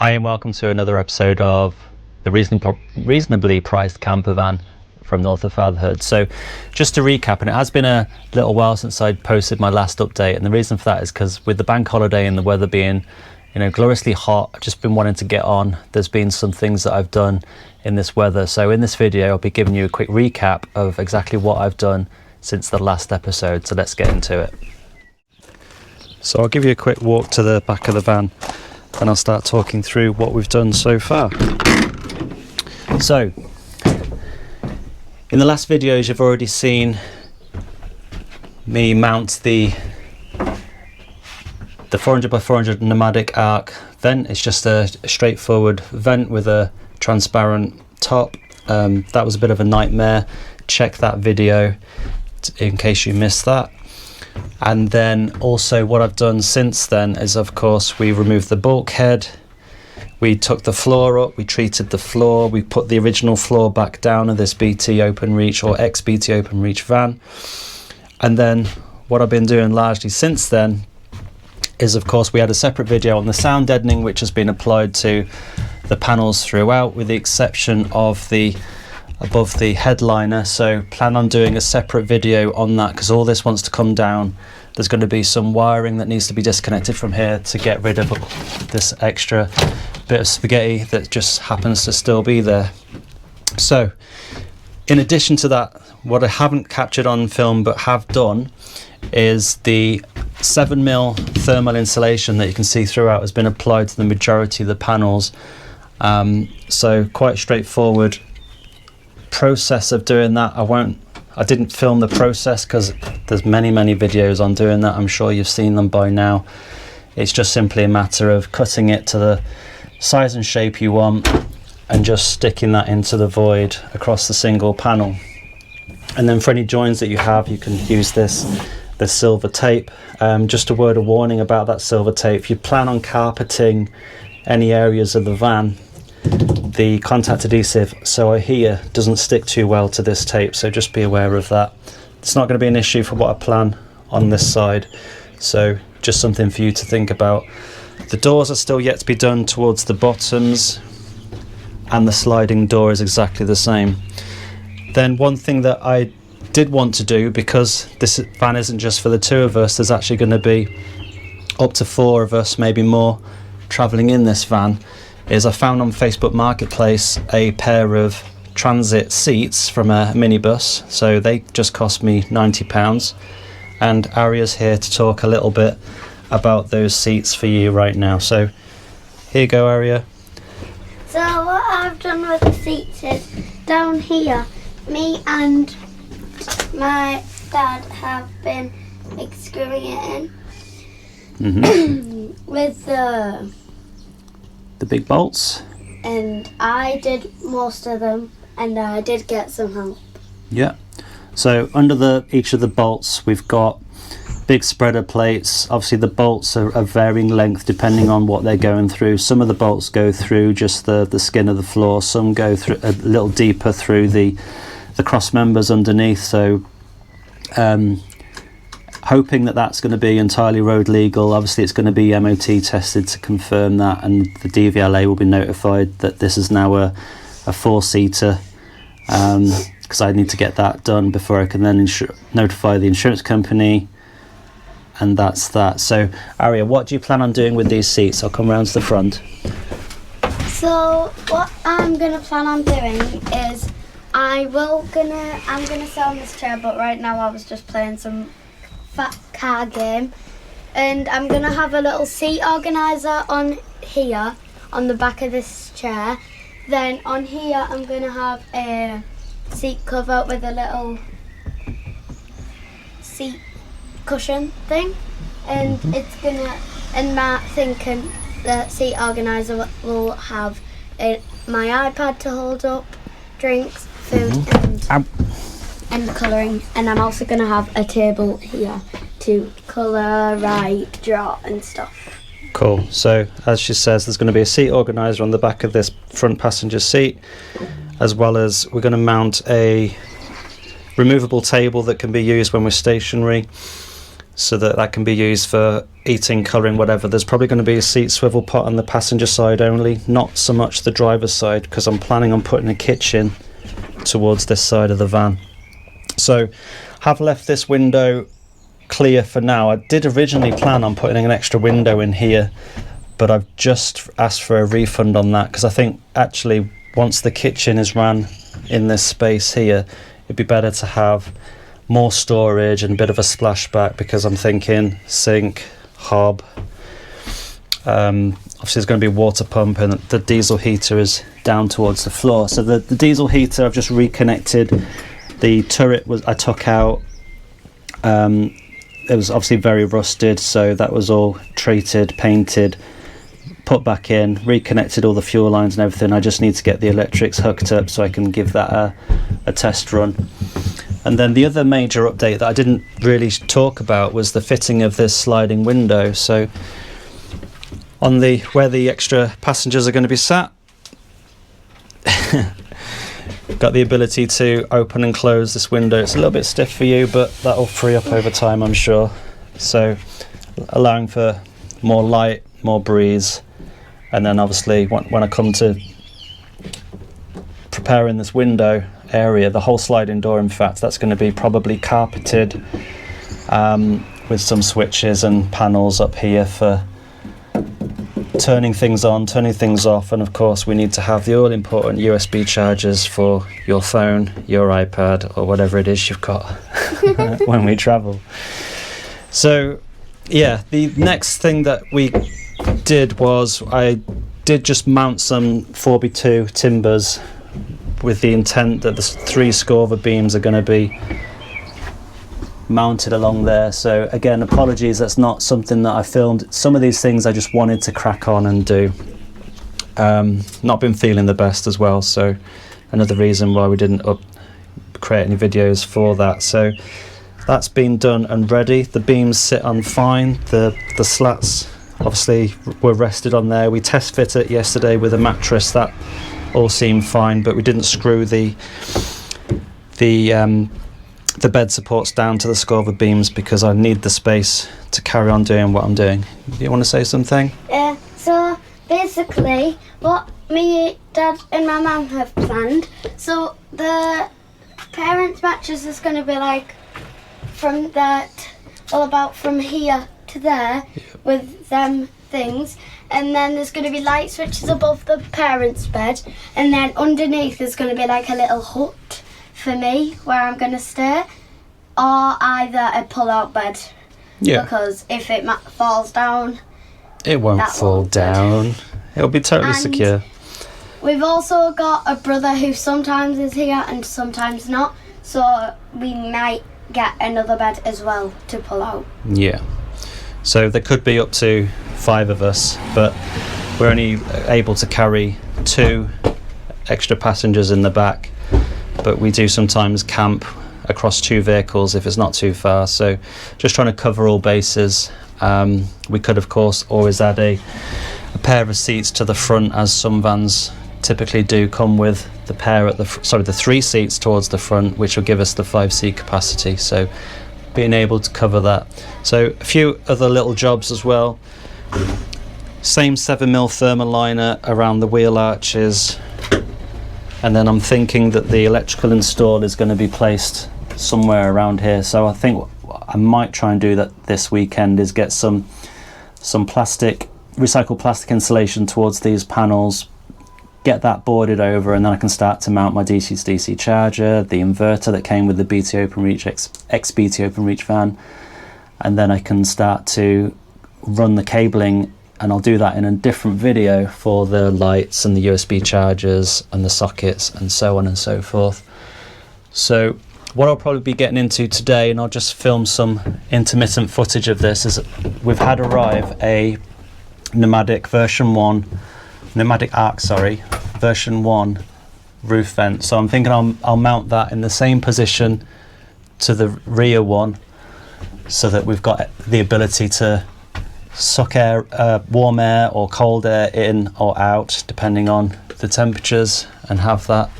Hi and welcome to another episode of the Reasonably Priced Campervan from North of Fatherhood. So just to recap, and it has been a little while since I posted my last update, and the reason for that is because with the bank holiday and the weather being, gloriously hot, I've just been wanting to get on. There's been some things that I've done in this weather. So in this video, I'll be giving you a quick recap of exactly what I've done since the last episode. So let's get into it. So I'll give you a quick walk to the back of the van, and I'll start talking through what we've done so far. So, in the last videos you've already seen me mount the 400 by 400 NomadicArk vent. It's just a straightforward vent with a transparent top. That was a bit of a nightmare. Check that video in case you missed that. And then also what I've done since then is, of course, we removed the bulkhead, we took the floor up, we treated the floor, we put the original floor back down of this BT Open Reach or ex-BT Open Reach van. And then what I've been doing largely since then is, of course, we had a separate video on the sound deadening which has been applied to the panels throughout, with the exception of the above the headliner. So plan on doing a separate video on that, because all this wants to come down. There's going to be some wiring that needs to be disconnected from here to get rid of this extra bit of spaghetti that just happens to still be there. So in addition to that, what I haven't captured on film but have done is the 7mm thermal insulation that you can see throughout has been applied to the majority of the panels. So quite straightforward process of doing that. I didn't film the process because there's many videos on doing that. I'm sure you've seen them by now. It's just simply a matter of cutting it to the size and shape you want and just sticking that into the void across the single panel. And then for any joins that you have, you can use this silver tape. Just a word of warning about that silver tape: if you plan on carpeting any areas of the van, the contact adhesive, so I hear, doesn't stick too well to this tape, so just be aware of that. It's not going to be an issue for what I plan on this side, so just something for you to think about. The doors are still yet to be done towards the bottoms, and the sliding door is exactly the same. Then one thing that I did want to do, because this van isn't just for the two of us, there's actually going to be up to 4 of us, maybe more, travelling in this van, is I found on Facebook Marketplace a pair of transit seats from a minibus. So they just cost me £90, and Aria's here to talk a little bit about those seats for you right now. So here you go, Aria. So what I've done with the seats is, down here, me and my dad have been screwing it in with the big bolts, and I did most of them, and I did get some help. Yeah, so under each of the bolts we've got big spreader plates. Obviously the bolts are varying length depending on what they're going through. Some of the bolts go through just the skin of the floor, some go through a little deeper through the cross members underneath. So hoping that that's going to be entirely road legal. Obviously it's going to be MOT tested to confirm that, and the DVLA will be notified that this is now a 4-seater, because I need to get that done before I can then notify the insurance company, and that's that. So Aria, what do you plan on doing with these seats? I'll come round to the front. So what I'm going to plan on doing is I'm gonna sit on this chair, but right now I was just playing some fat car game, and I'm gonna have a little seat organizer on here on the back of this chair. Then on here I'm gonna have a seat cover with a little seat cushion thing, and Matt thinking the seat organizer will have my iPad to hold up drinks, food, and colouring, and I'm also going to have a table here to colour, write, draw and stuff. Cool. So as she says, there's going to be a seat organiser on the back of this front passenger seat, as well as we're going to mount a removable table that can be used when we're stationary. so that can be used for eating, colouring, whatever. There's probably going to be a seat swivel pot on the passenger side only, not so much the driver's side, because I'm planning on putting a kitchen towards this side of the van. So have left this window clear for now. I did originally plan on putting an extra window in here, but I've just asked for a refund on that, because I think actually once the kitchen is ran in this space here, it'd be better to have more storage and a bit of a splashback, because I'm thinking sink, hob, obviously there's going to be a water pump, and the diesel heater is down towards the floor. So the diesel heater, I've just reconnected. The turret I took out. It was obviously very rusted, so that was all treated, painted, put back in, reconnected all the fuel lines and everything. I just need to get the electrics hooked up so I can give that a test run. And then the other major update that I didn't really talk about was the fitting of this sliding window. So on where the extra passengers are going to be sat, got the ability to open and close this window. It's a little bit stiff for you, but that'll free up over time, I'm sure. So allowing for more light, more breeze. And then obviously when I come to preparing this window area, the whole sliding door, in fact, that's going to be probably carpeted with some switches and panels up here for turning things on, turning things off, and of course we need to have the all important USB chargers for your phone, your iPad, or whatever it is you've got when we travel. So yeah, the next thing that we did was I did just mount some 4x2 timbers with the intent that the 3 Scorva beams are going to be mounted along there. So again, apologies, that's not something that I filmed. Some of these things I just wanted to crack on and do. Not been feeling the best as well, so another reason why we didn't create any videos for that. So that's been done and ready. The beams sit on fine. The slats obviously were rested on there. We test fit it yesterday with a mattress. That all seemed fine, but we didn't screw the bed supports down to the Scorva beams because I need the space to carry on doing what I'm doing. Do you want to say something? So basically what me, Dad and my mum have planned, so the parents' mattress is going to be like from here to there, with them things, and then there's going to be light switches above the parents' bed, and then underneath there's going to be like a little hut for me where I'm going to stay, or either a pull-out bed. Yeah. Because if it falls down, it won't fall down. It'll be totally secure. We've also got a brother who sometimes is here and sometimes not, so we might get another bed as well to pull out. Yeah. So there could be up to 5 of us, but we're only able to carry 2 extra passengers in the back. But we do sometimes camp across 2 vehicles if it's not too far. So just trying to cover all bases. We could, of course, always add a pair of seats to the front, as some vans typically do come with the pair at the 3 seats towards the front, which will give us the 5-seat capacity. So being able to cover that. So a few other little jobs as well. Same 7mm thermaliner around the wheel arches. And then I'm thinking that the electrical install is going to be placed somewhere around here. So I think what I might try and do that this weekend is get some recycled plastic insulation towards these panels, get that boarded over, and then I can start to mount my DC-to-DC charger, the inverter that came with the BT OpenReach ex-BT OpenReach van, and then I can start to run the cabling, and I'll do that in a different video for the lights and the USB chargers and the sockets and so on and so forth. So what I'll probably be getting into today, and I'll just film some intermittent footage of this, is we've had arrive a NomadicArk version 1 roof vent. So I'm thinking I'll mount that in the same position to the rear one, so that we've got the ability to suck air, warm air or cold air in or out depending on the temperatures, and have that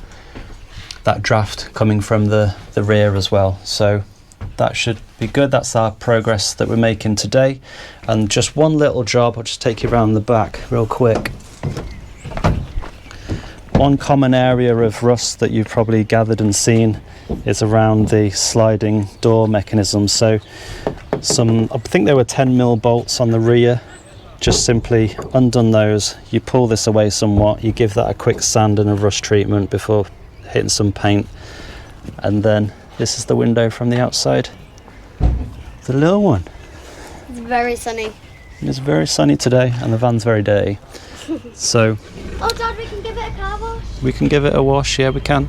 draft coming from the rear as well. So that should be good. That's our progress that we're making today. And just one little job, I'll just take you around the back real quick. One common area of rust that you've probably gathered and seen is around the sliding door mechanism. So I think there were 10mm bolts on the rear. Just simply undone those, you pull this away somewhat, you give that a quick sand and a rust treatment before hitting some paint, and then this is the window from the outside. The little one. It's very sunny. It's very sunny today and the van's very dirty. So oh Dad, we can give it a car wash? We can give it a wash, yeah we can.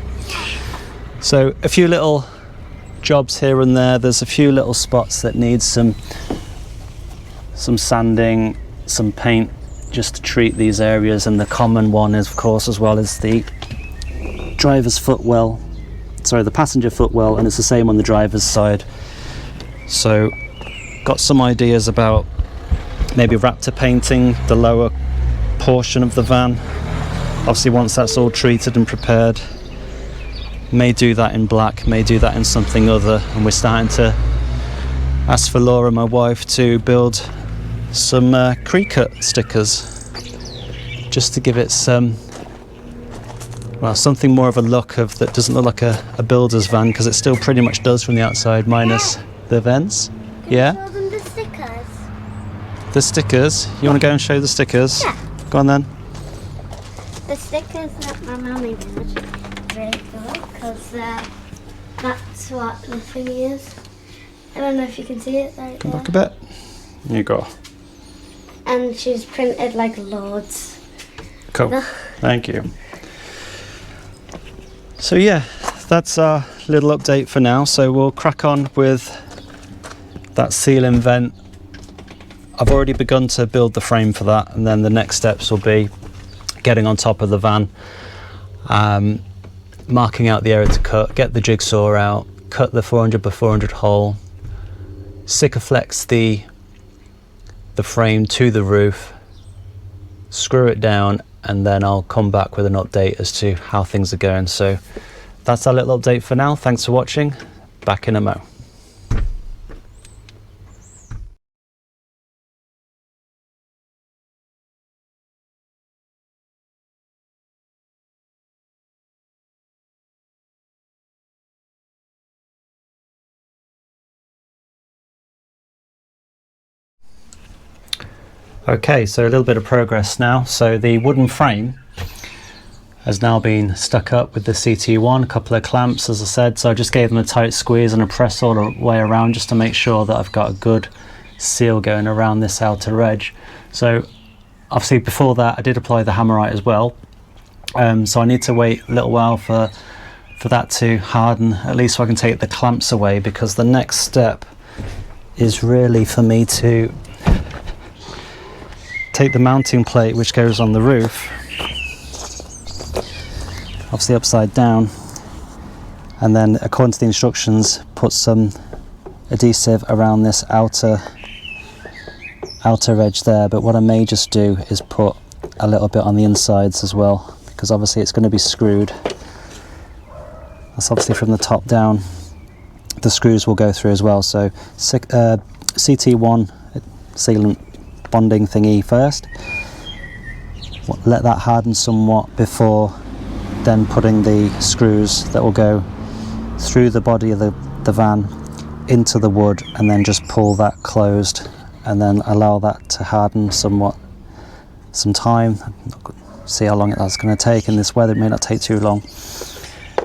So a few little jobs here and there. There's a few little spots that need some sanding, some paint, just to treat these areas, and the common one is of course as well is the driver's footwell, sorry, the passenger footwell, and it's the same on the driver's side. So got some ideas about maybe Raptor painting the lower portion of the van. Obviously once that's all treated and prepared, may do that in black, may do that in something other, and we're starting to ask for Laura, my wife, to build some Cricut stickers just to give it some, well, something more of a look of that doesn't look like a builder's van, because it still pretty much does from the outside minus the vents. Can you show them the stickers? The stickers? You want to go and show the stickers? Yeah. Go on then. The stickers that my mummy did really good, because that's what the thing is. I don't know if you can see it right Come there. back a bit. You go. And she's printed like loads. Cool. Thank you. So yeah, that's our little update for now. So we'll crack on with that ceiling vent. I've already begun to build the frame for that, and then the next steps will be getting on top of the van, marking out the area to cut, get the jigsaw out, cut the 400 by 400 hole, Sikaflex the frame to the roof, screw it down, and then I'll come back with an update as to how things are going. So that's our little update for now. Thanks for watching. Back in a mo. Okay, so a little bit of progress now. So the wooden frame has now been stuck up with the CT1, a couple of clamps as I said, so I just gave them a tight squeeze and a press all the way around just to make sure that I've got a good seal going around this outer edge. So obviously before that I did apply the hammerite as well, so I need to wait a little while for that to harden, at least so I can take the clamps away, because the next step is really for me to take the mounting plate which goes on the roof, obviously upside down, and then according to the instructions put some adhesive around this outer edge there. But what I may just do is put a little bit on the insides as well, because obviously it's going to be screwed. That's obviously from the top down, the screws will go through as well. So CT1 sealant bonding thingy first, let that harden somewhat before then putting the screws that will go through the body of the van into the wood, and then just pull that closed and then allow that to harden somewhat, some time. See how long that's going to take in this weather. It may not take too long.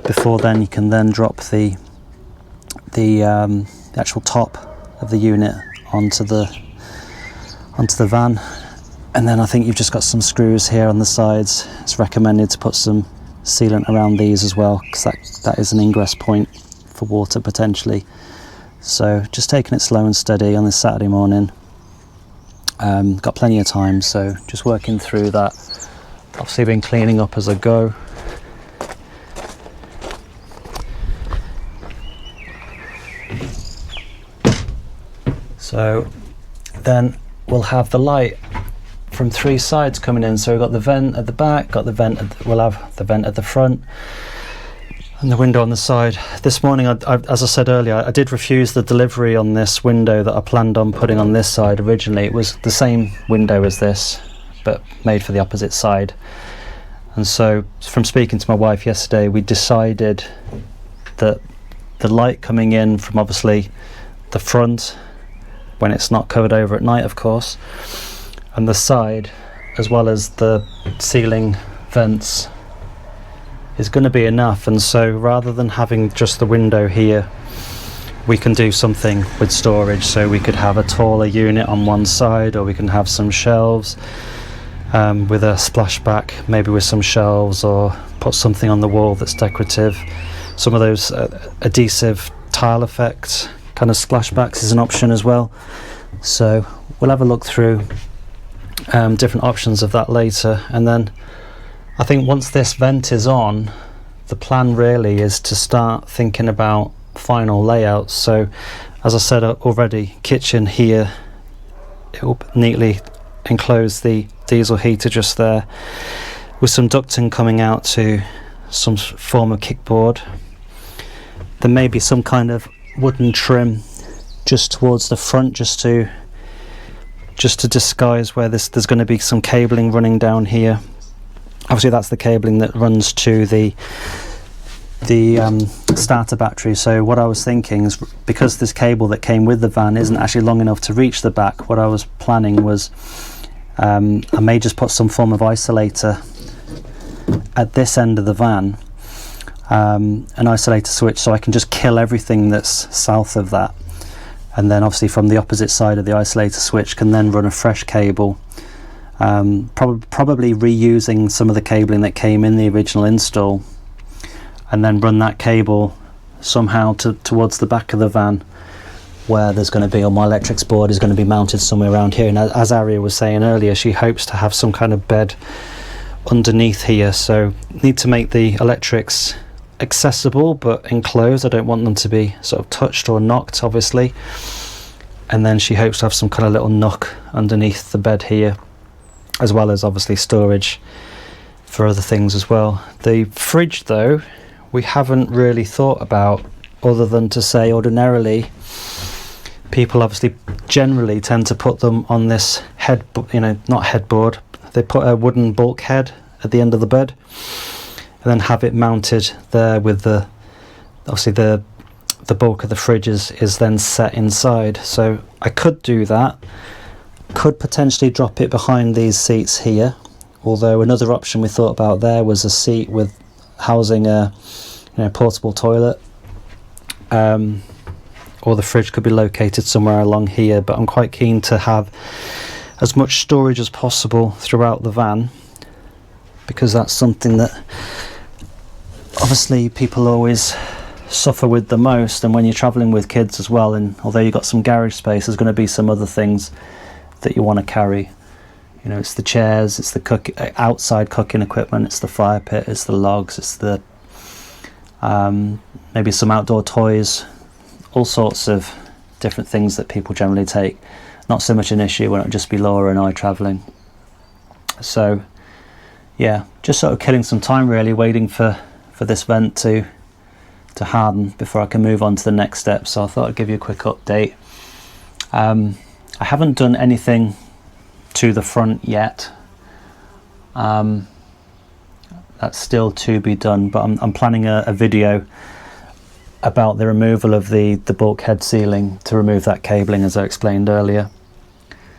Before then you can then drop the actual top of the unit onto the van, and then I think you've just got some screws here on the sides. It's recommended to put some sealant around these as well, because that is an ingress point for water potentially. So just taking it slow and steady on this Saturday morning. Got plenty of time, so just working through that. Obviously been cleaning up as I go. So then we'll have the light from three sides coming in. So we've got the vent at the back, we'll have the vent at the front, And the window on the side. This morning, as I said earlier, I did refuse the delivery on this window that I planned on putting on this side originally. It was the same window as this, but made for the opposite side. And so, from speaking to my wife yesterday, we decided that the light coming in from obviously the front, when it's not covered over at night, of course, and the side, as well as the ceiling vents, is going to be enough. And so rather than having just the window here, we can do something with storage. So we could have a taller unit on one side, or we can have some shelves with a splashback, maybe with some shelves, or put something on the wall that's decorative. Some of those adhesive tile effect kind of splashbacks is an option as well. So we'll have a look through different options of that later. And then I think once this vent is on, the plan really is to start thinking about final layouts. So as I said already, kitchen here, it will neatly enclose the diesel heater just there, with some ducting coming out to some form of kickboard. There may be some kind of wooden trim just towards the front, just to disguise where there's going to be some cabling running down here. Obviously that's the cabling that runs to the starter battery. So what I was thinking is, because this cable that came with the van isn't actually long enough to reach the back, what I was planning was I may just put some form of isolator at this end of the van, an isolator switch, so I can just kill everything that's south of that, and then obviously from the opposite side of the isolator switch can then run a fresh cable, probably reusing some of the cabling that came in the original install, and then run that cable somehow towards the back of the van, where there's going to be, or my electrics board is going to be mounted somewhere around here. And as Aria was saying earlier, she hopes to have some kind of bed underneath here, so need to make the electrics accessible but enclosed. I don't want them to be sort of touched or knocked, obviously. And then she hopes to have some kind of little nook underneath the bed here, as well as obviously storage for other things as well. The fridge though, we haven't really thought about, other than to say ordinarily people obviously generally tend to put them on this not headboard, they put a wooden bulkhead at the end of the bed and then have it mounted there with obviously the bulk of the fridge is then set inside. So I could do that, could potentially drop it behind these seats here, although another option we thought about there was a seat with housing a portable toilet, or the fridge could be located somewhere along here. But I'm quite keen to have as much storage as possible throughout the van, because that's something that obviously people always suffer with the most. And when you're travelling with kids as well, and although you've got some garage space, there's going to be some other things that you want to carry. It's the chairs, it's the outside cooking equipment, it's the fire pit, it's the logs, it's the maybe some outdoor toys, all sorts of different things that people generally take. Not so much an issue when it would just be Laura and I travelling. So yeah, just sort of killing some time really, waiting for this vent to harden before I can move on to the next step. So I thought I'd give you a quick update. I haven't done anything to the front yet. That's still to be done, but I'm planning a video about the removal of the bulkhead ceiling to remove that cabling, as I explained earlier.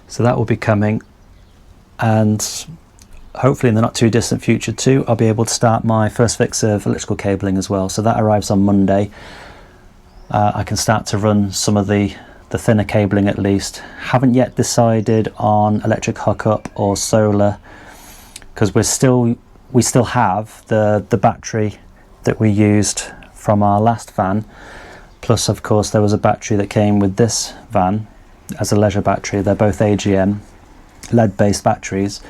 So that will be coming, and hopefully in the not too distant future too, I'll be able to start my first fix of electrical cabling as well. So that arrives on Monday. I can start to run some of the thinner cabling at least. Haven't yet decided on electric hookup or solar, because we still have the battery that we used from our last van, plus of course there was a battery that came with this van as a leisure battery. They're both AGM lead based batteries,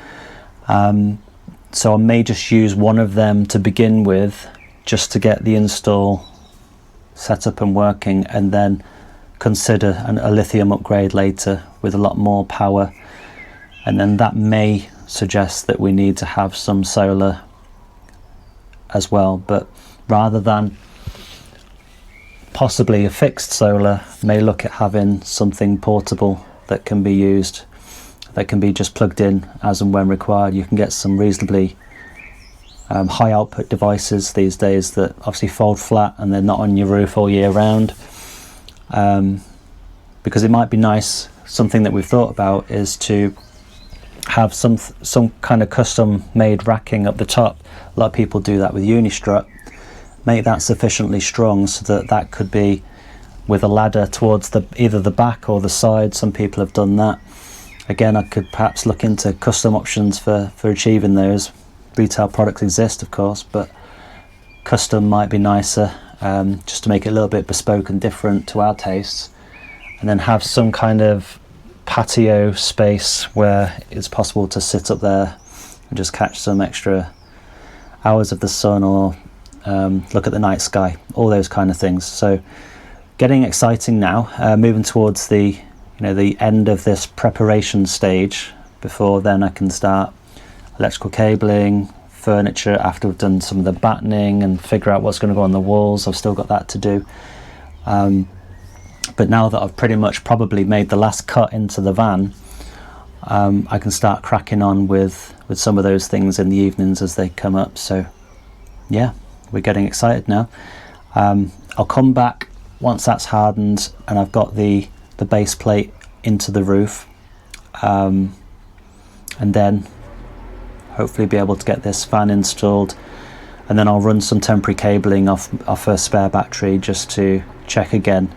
so I may just use one of them to begin with, just to get the install set up and working, and then consider a lithium upgrade later with a lot more power. And then that may suggest that we need to have some solar as well, but rather than possibly a fixed solar, may look at having something portable that can be used, that can be just plugged in as and when required. You can get some reasonably high output devices these days that obviously fold flat and they're not on your roof all year round, because it might be nice. Something that we've thought about is to have some kind of custom made racking up the top. A lot of people do that with Unistrut. Make that sufficiently strong so that that could be with a ladder towards either the back or the side. Some people have done that. Again, I could perhaps look into custom options for achieving those. Retail products exist, of course, but custom might be nicer, just to make it a little bit bespoke and different to our tastes. And then have some kind of patio space where it's possible to sit up there and just catch some extra hours of the sun, or look at the night sky, all those kind of things. So getting exciting now, moving towards the end of this preparation stage. Before then I can start electrical cabling, furniture, after we've done some of the battening and figure out what's going to go on the walls. I've still got that to do. But now that I've pretty much probably made the last cut into the van, I can start cracking on with some of those things in the evenings as they come up. So yeah, we're getting excited now. I'll come back once that's hardened and I've got the base plate into the roof, and then hopefully be able to get this fan installed, and then I'll run some temporary cabling off a spare battery just to check again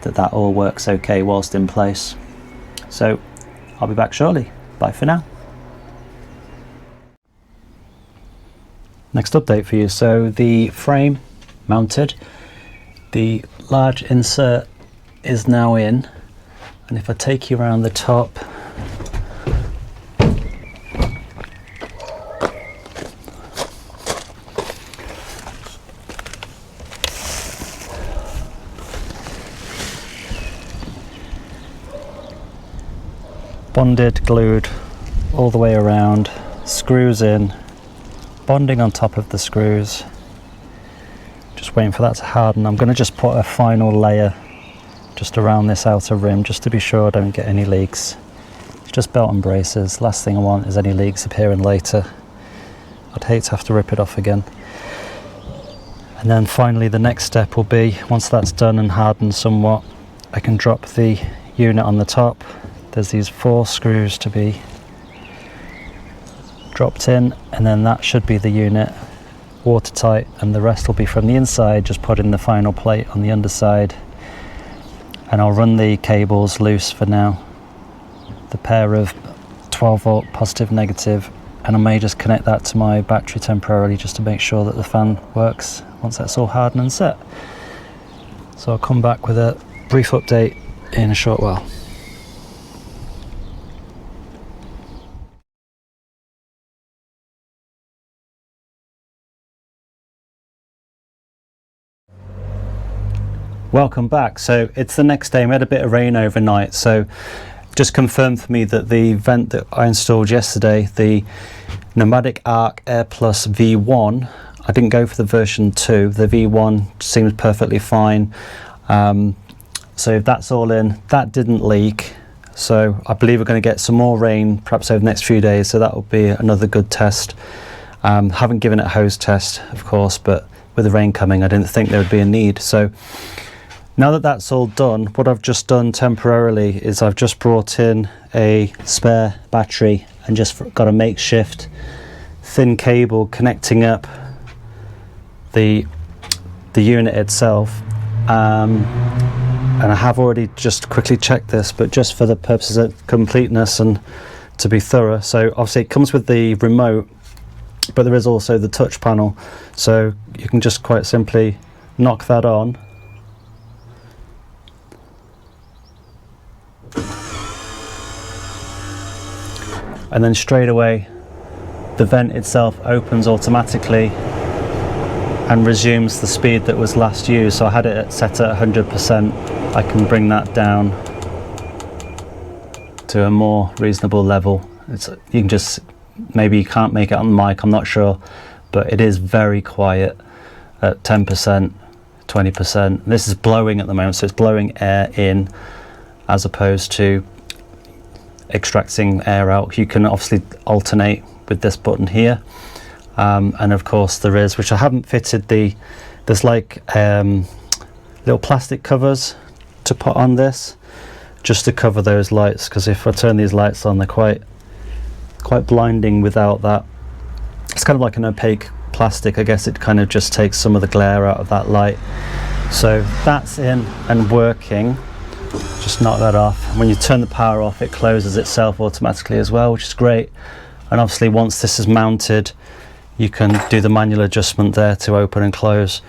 that all works okay whilst in place. So I'll be back shortly. Bye for now. Next update for you. So the frame mounted, the large insert is now in, and if I take you around the top, bonded, glued all the way around, screws in, bonding on top of the screws. Just waiting for that to harden. I'm going to just put a final layer just around this outer rim just to be sure I don't get any leaks. It's just belt and braces. Last thing I want is any leaks appearing later. I'd hate to have to rip it off again. And then finally the next step will be, once that's done and hardened somewhat, I can drop the unit on the top. There's these 4 screws to be dropped in, and then that should be the unit, watertight, and the rest will be from the inside. Just put in the final plate on the underside, and I'll run the cables loose for now, the pair of 12 volt positive negative, and I may just connect that to my battery temporarily just to make sure that the fan works once that's all hardened and set. So I'll come back with a brief update in a short while. Welcome back. So it's the next day. We had a bit of rain overnight, so just confirmed for me that the vent that I installed yesterday, the NomadicArk Airplus V1, I didn't go for the version 2. The V1 seems perfectly fine. So that's all in. That didn't leak. So I believe we're going to get some more rain perhaps over the next few days, so that will be another good test. Haven't given it a hose test, of course, but with the rain coming, I didn't think there would be a need. So now that that's all done, what I've just done temporarily is I've just brought in a spare battery and just got a makeshift thin cable connecting up the unit itself. And I have already just quickly checked this, but just for the purposes of completeness and to be thorough. So obviously it comes with the remote, but there is also the touch panel. So you can just quite simply knock that on. And then straight away the vent itself opens automatically and resumes the speed that was last used. So I had it set at 100%. I can bring that down to a more reasonable level. You can just, maybe you can't make it on the mic, I'm not sure, but it is very quiet. at 10%, 20%. This is blowing at the moment, so it's blowing air in as opposed to extracting air out. You can obviously alternate with this button here, and of course there is, which I haven't fitted, there's like little plastic covers to put on this just to cover those lights, because if I turn these lights on, they're quite blinding without that. It's kind of like an opaque plastic. I guess it kind of just takes some of the glare out of that light. So that's in and working. Just knock that off. When you turn the power off, it closes itself automatically as well, which is great. And obviously once this is mounted, you can do the manual adjustment there to open and close.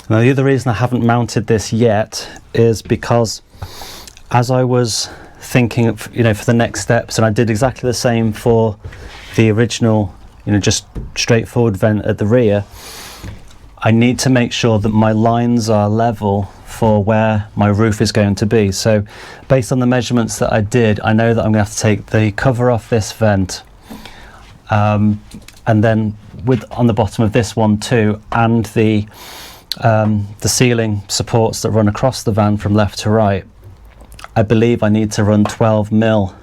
Now the other reason I haven't mounted this yet is because as I was thinking of, for the next steps, and I did exactly the same for the original, just straightforward vent at the rear, I need to make sure that my lines are level for where my roof is going to be. So based on the measurements that I did, I know that I'm going to have to take the cover off this vent, and then on the bottom of this one too, and the ceiling supports that run across the van from left to right, I believe I need to run 12mm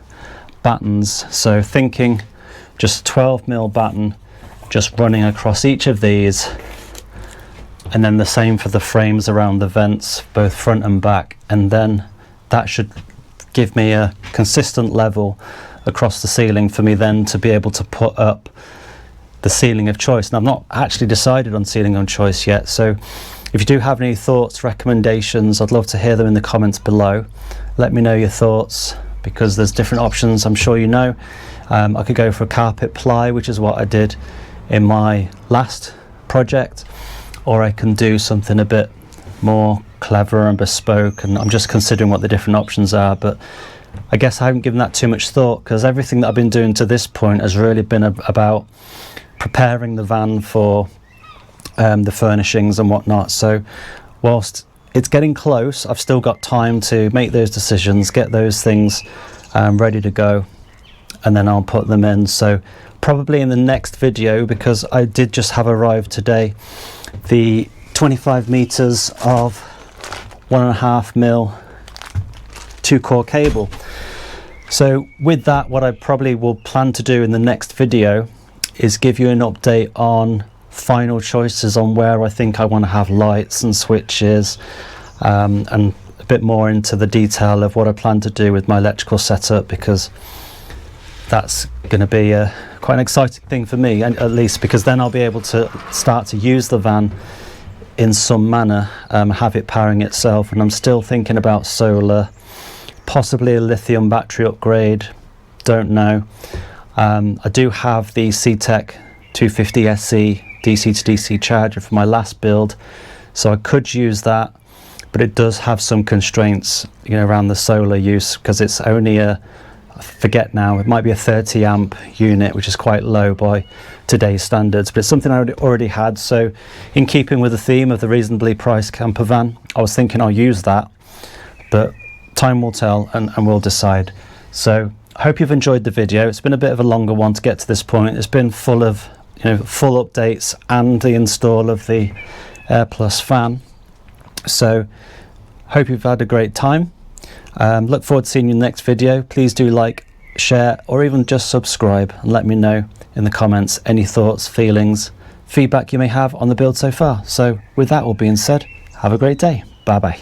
battens. So thinking just 12mm batten just running across each of these, and then the same for the frames around the vents, both front and back, and then that should give me a consistent level across the ceiling for me then to be able to put up the ceiling of choice. And I've not actually decided on ceiling of choice yet, so if you do have any thoughts, recommendations, I'd love to hear them in the comments below. Let me know your thoughts, because there's different options, I'm sure you know. I could go for a carpet ply, which is what I did in my last project, or I can do something a bit more clever and bespoke, and I'm just considering what the different options are. But I guess I haven't given that too much thought, because everything that I've been doing to this point has really been about preparing the van for the furnishings and whatnot. So whilst it's getting close, I've still got time to make those decisions, get those things ready to go, and then I'll put them in. So probably in the next video, because I did just have arrived today, the 25 meters of 1.5mm 2-core cable. So with that, what I probably will plan to do in the next video is give you an update on final choices on where I think I want to have lights and switches, and a bit more into the detail of what I plan to do with my electrical setup, because that's going to be quite an exciting thing for me, at least, because then I'll be able to start to use the van in some manner, have it powering itself. And I'm still thinking about solar, possibly a lithium battery upgrade, don't know. I do have the C-Tech 250 SE DC to DC charger for my last build, so I could use that, but it does have some constraints around the solar use, because it's only I forget now, it might be a 30 amp unit, which is quite low by today's standards, but it's something I already had. So in keeping with the theme of the reasonably priced camper van, I was thinking I'll use that, but time will tell, and we'll decide. So I hope you've enjoyed the video. It's been a bit of a longer one to get to this point. It's been full of full updates and the install of the Airplus fan. So hope you've had a great time. Look forward to seeing you in the next video. Please do like, share, or even just subscribe, and let me know in the comments any thoughts, feelings, feedback you may have on the build so far. So with that all being said, have a great day. Bye bye.